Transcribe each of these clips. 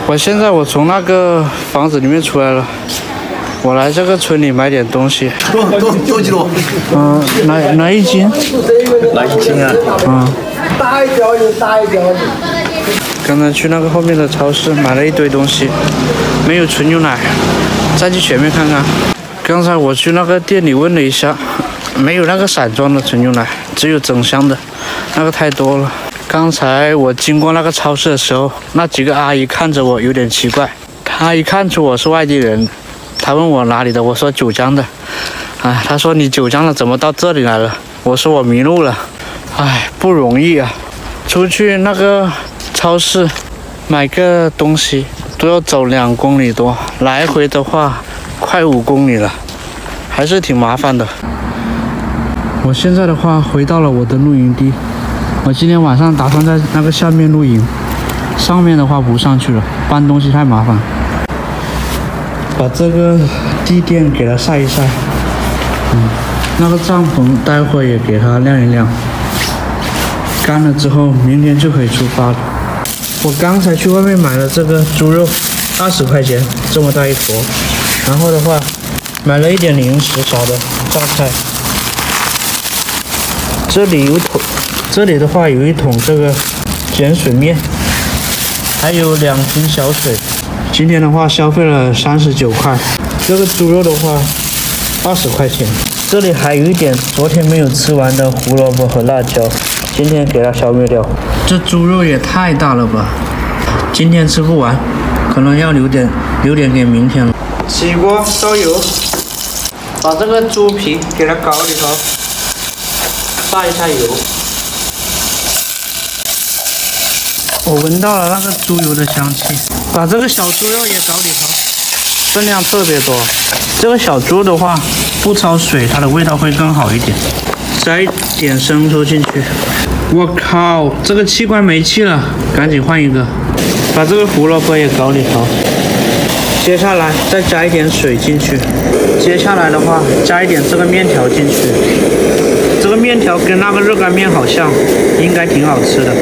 我从那个房子里面出来了，我来这个村里买点东西。多几多？来一斤。来1斤啊？大一条有大一条的。刚才去那个后面的超市买了一堆东西，没有纯牛奶，再去前面看看。刚才我去那个店里问了一下，没有那个散装的纯牛奶，只有整箱的，那个太多了。刚才我经过那个超市的时候，那几个阿姨看着我有点奇怪，她一看出我是外地人，她问我哪里的，我说九江的。她说你九江的怎么到这里来了？我说我迷路了。不容易啊，出去那个超市买个东西都要走2公里多，来回的话快5公里了，还是挺麻烦的。我现在的话回到了我的露营地，我今天晚上打算在那个下面露营，上面的话不上去了，搬东西太麻烦。把这个地垫给它晒一晒，那个帐篷待会也给它晾一晾，干了之后明天就可以出发了。我刚才去外面买了这个猪肉，20块钱，这么大一坨。然后的话，买了一点零食啥的，榨菜。这里有桶，这里的话有一桶这个碱水面，还有2瓶小水。今天的话消费了39块。这个猪肉的话20块钱。这里还有一点昨天没有吃完的胡萝卜和辣椒，今天给它消灭掉。这猪肉也太大了吧，今天吃不完，可能要留点给明天了。起锅烧油，把这个猪皮给它搞里头，炸一下油。我闻到了那个猪油的香气，把这个小猪肉也搞里头，分量特别多。这个小猪的话不焯水，它的味道会更好一点。摘点生抽进去。我靠，这个气罐没气了，赶紧换一个。把这个胡萝卜也搞里头。接下来再加一点水进去。接下来的话加一点这个面条进去。这个面条跟那个热干面好像，应该挺好吃的。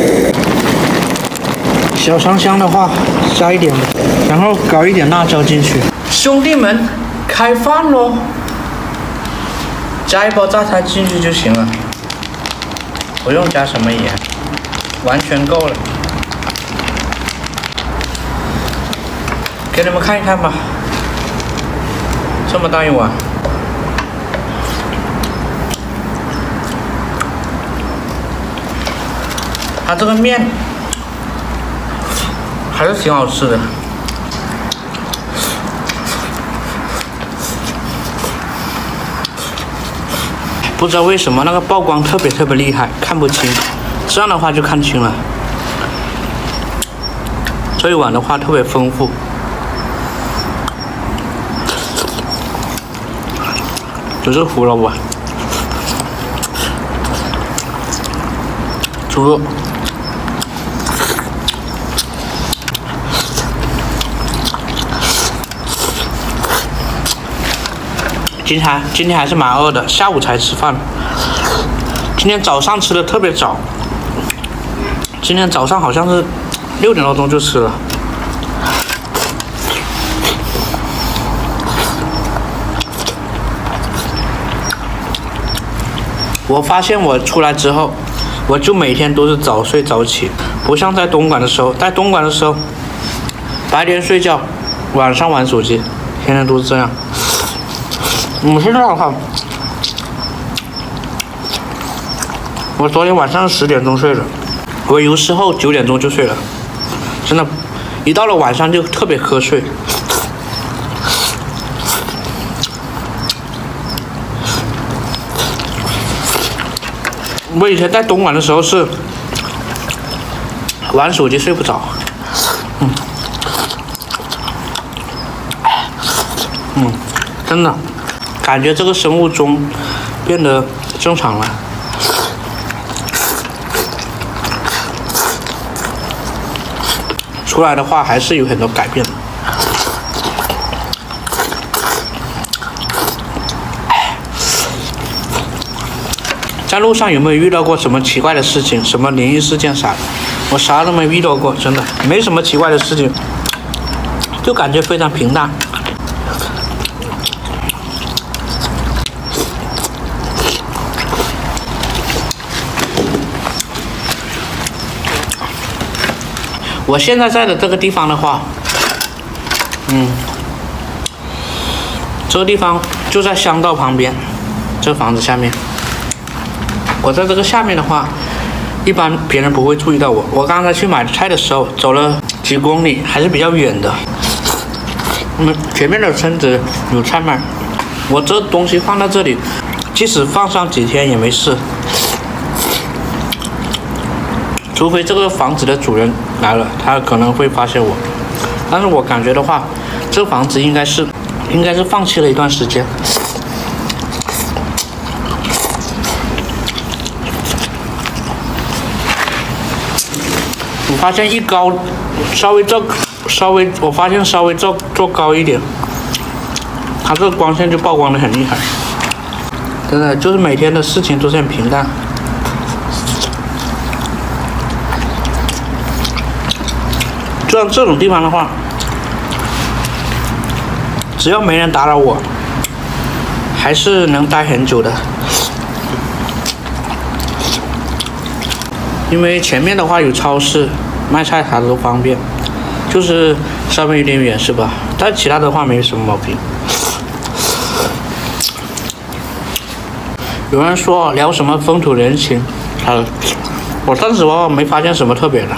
小长香的话加一点，然后搞一点辣椒进去。兄弟们，开饭喽！加一包榨菜进去就行了，不用加什么盐，完全够了。给你们看一看吧，这么大一碗。它这个面还是挺好吃的。不知道为什么那个曝光特别厉害，看不清，这样的话就看清了。这一碗的话特别丰富。就是胡萝卜、猪肉。今天还是蛮饿的，下午才吃饭。今天早上吃的特别早，今天早上好像是6点多钟就吃了。我发现我出来之后，我就每天都是早睡早起，不像在东莞的时候，白天睡觉，晚上玩手机，天天都是这样。现在的话，我昨天晚上10点钟睡的，我有时候9点钟就睡了，真的，一到了晚上就特别瞌睡。我以前在东莞的时候是玩手机睡不着，真的。感觉这个生物钟变得正常了。出来的话还是有很多改变的。在路上有没有遇到过什么奇怪的事情，什么灵异事件啥的？我啥都没遇到过，真的没什么奇怪的事情。就感觉非常平淡。我现在在的这个地方的话，这个地方就在乡道旁边，这房子下面。我在这个下面的话，一般别人不会注意到我。我刚才去买菜的时候，走了几公里，还是比较远的。前面的村子有菜卖，我这东西放到这里，即使放上几天也没事。除非这个房子的主人来了，他可能会发现我。但是我感觉的话，这个房子应该是放弃了一段时间。我发现我发现稍微做高一点，它这个光线就曝光的很厉害。真的就是每天的事情都是很平淡。就像这种地方的话，只要没人打扰我，还是能待很久的。因为前面的话有超市，卖菜啥的都方便，就是稍微有点远是吧？但其他的话没什么毛病。有人说聊什么风土人情，我当时没发现什么特别的，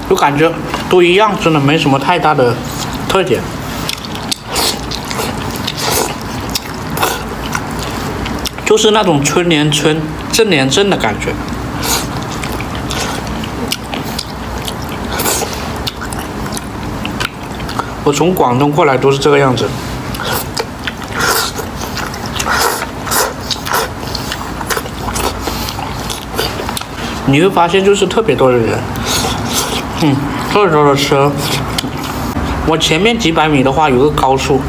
就感觉都一样，真的没什么太大的特点。就是那种春连春，正连正的感觉。我从广东过来都是这个样子。你会发现就是特别多的人，特别多的车。我前面几百米的话有个高速，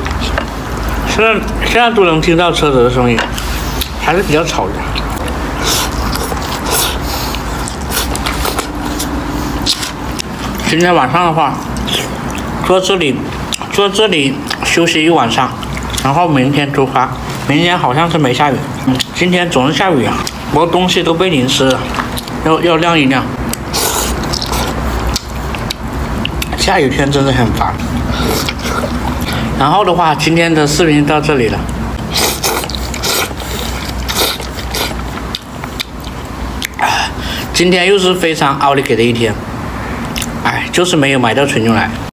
现在都能听到车子的声音，还是比较吵的。今天晚上的话，坐这里休息一晚上，然后明天出发。明天好像是没下雨，今天总是下雨啊，我东西都被淋湿了。要晾一晾，下雨天真的很烦。然后的话，今天的视频到这里了。今天又是非常奥利给的一天，就是没有买到纯牛奶。